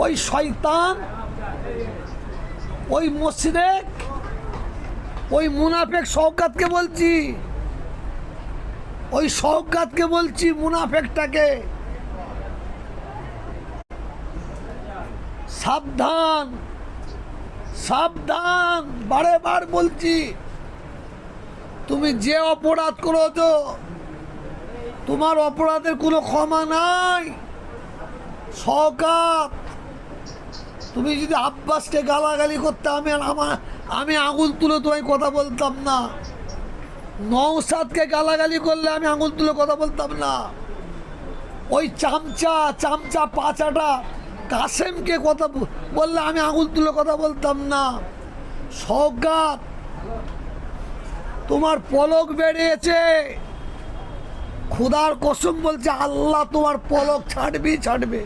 ওই শয়তান, ওই মুশরিক, ওই মুনাফেক শওকতকে বলছি, ওই শওকতকে বলছি, মুনাফেকটাকে সাবধান, সাবধান, বারে বার বলছি। তুমি যে অপরাধ করেছো, তোমার অপরাধের কোনো ক্ষমা নাই। শওকত, তুমি যদি আব্বাসকে গালাগালি করতে, আমি আঙুল তুলে তোমায় কথা বলতাম না। নওশাদকে গালাগালি করলে আমি আঙুল তুলে কথা বলতাম না। ওই চামচা পাচাটা কাসেমকে কথা বললে আমি আঙুল তুলে কথা বলতাম না। শওকত, তোমার পলক বেরিয়েছে, খোদার কসম বলছে, আল্লাহ তোমার পলক ছাড়বে।